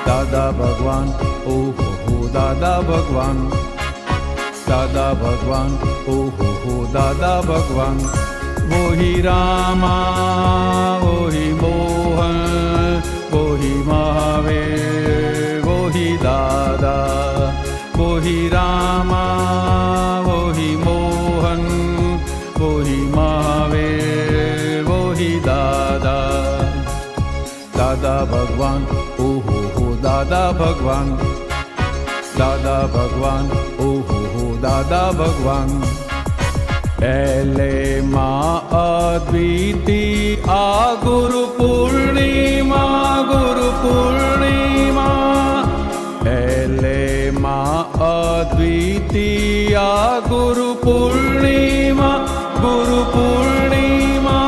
दादा भगवान, ओहो हो दादा भगवान, दादा भगवान, ओहो हो दादा भगवान। वो ही रामा, वो ही मोहन, वो ही महावीर, वो ही दादा। वो ही रामा, वो ही मोहन, वो ही महावीर, वो ही दादा। दादा भगवान, ओहो हो दादा भगवान, दादा भगवान, ओहो हो दादा भगवान। पहले माँ अद्वितीय आ गुरु पूर्णिमा, गुरु पूर्णिमा। पहले माँ अद्वितीय आ गुरु पूर्णिमा, गुरु पूर्णिमा।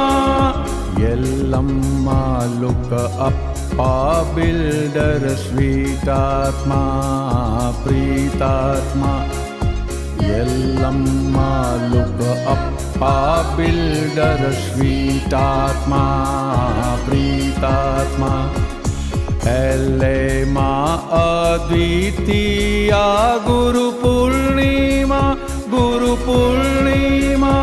यल्लम्मा लुक अप्पा बिल्डर स्वीटात्मा प्रीतात्मा। यल्लम्मा लुक अप्पा बिल्डर स्वीटात्मा प्रीतात्मा। पहले माँ अद्वितीय गुरु पूर्णिमा, गुरु पूर्णिमा।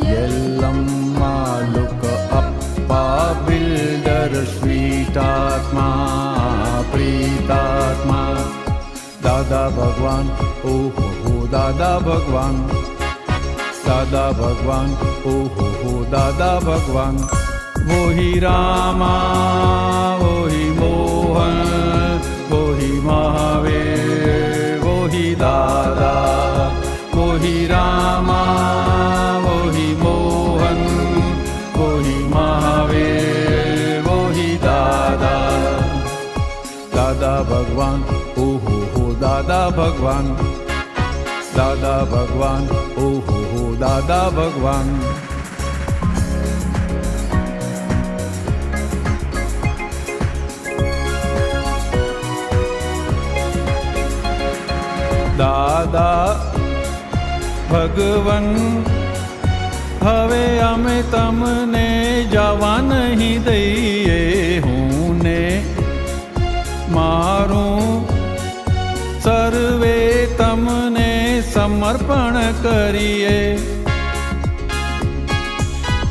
यल्लम्मा लुक अप्पा बिल्डर स्वीटात्मा प्रीतात्मा। दादा भगवान, ओहो हो दादा भगवान, दादा भगवान, ओहो हो दादा भगवान। वो ही रामा, वो ही मोहन, वो ही महावीर, वो ही दादा। वो ही रामा, वो ही मोहन, वो ही महावीर, वो ही दादा। दादा भगवान, ओहो हो दादा भगवान, दादा भगवान, ओहो हो दादा भगवान। दादा भगवन हवे अमे तमने जवा नहीं दईए। हूँ ने मारूं सर्वे तमने समर्पण करिए।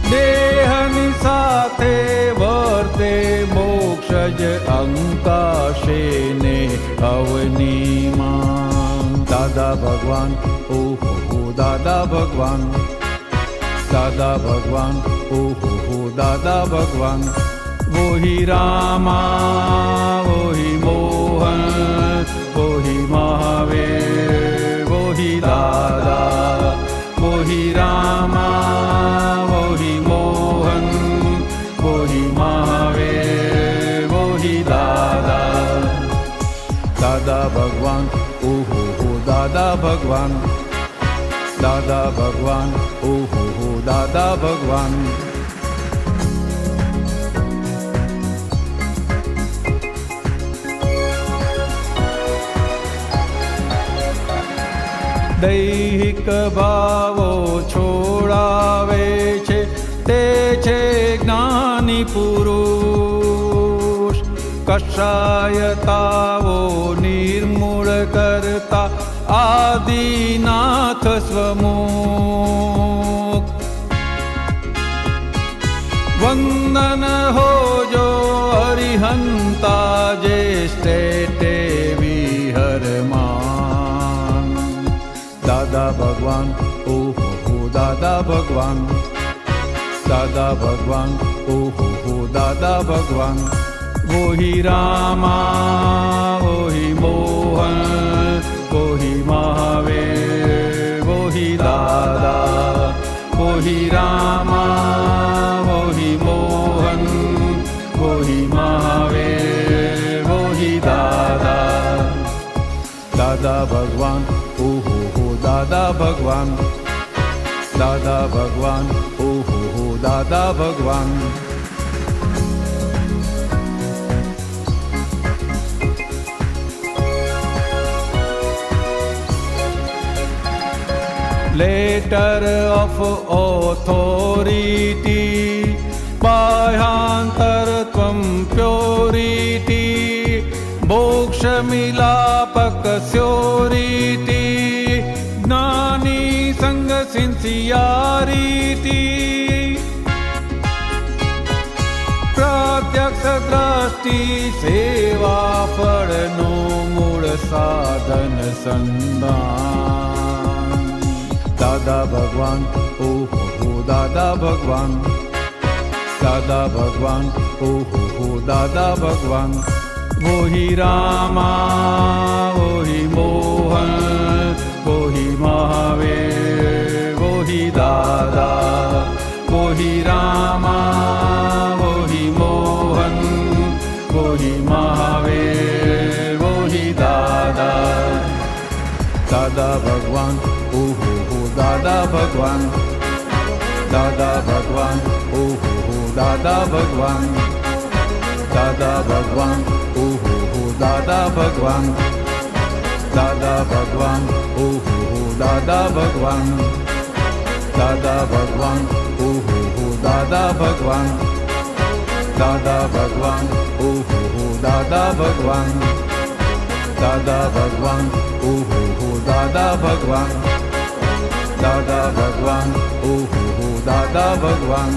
देहनि साथे वर्ते मोक्षज अंकाशे ने अवनीमा। दादा भगवान, ओहो हो दादा भगवान, दादा भगवान, ओहो हो दादा भगवान। वो ही रामा, वो ही मोहन, वो ही महावीर, वो ही दादा। वो ही रामा, वो ही मोहन, वो ही महावीर, वो ही दादा। दादा भगवान, ओहो हो दादा भगवान, दादा भगवान, ओहो हो दादा भगवान। दैहिक भावो छोड़ावे छे ते छे ज्ञानी पुरुष। कषायतावो निर्मूल करता आदिनाथ स्वमुख। वंदन हो जो हरिहंता ज्येष्ठे विहर मान। दादा भगवान, ओहो हो दादा भगवान, दादा भगवान, ओहो हो दादा भगवान। वो ही रामा, वो ही मोहन, वो ही महावीर, वो ही दादा। वो ही रामा, वो ही मोहन, वो ही महावीर, वो ही दादा। दादा भगवान, ओहो हो दादा भगवान, दादा भगवान, ओहो हो दादा भगवान। Letter of authority, Bhyantar Tvam purity, मोक्षमिलापकस्योरीति ज्ञानी संगसिंसियारीति प्रत्यक्षद्रष्टि सेवाफळनो मूळ साधन संधान। दादा भगवान ओ हो दादा भगवान, दादा भगवान ओ हो दादा भगवान। वो ही रामा वो ही मोहन वो ही महावीर वो ही दादा। वो ही रामा वो ही मोहन वो ही महावीर वो ही दादा। दादा भगवान ओ हो दादा भगवान, दादा भगवान ओ हो दादा भगवान, दादा भगवान ओ हो दादा भगवान, दादा भगवान ओ हो दादा भगवान, दादा भगवान ओ हो दादा भगवान, दादा भगवान ओ हो दादा भगवान, दादा भगवान ओ हो दादा भगवान, दादा भगवान ओ हो दादा भगवान।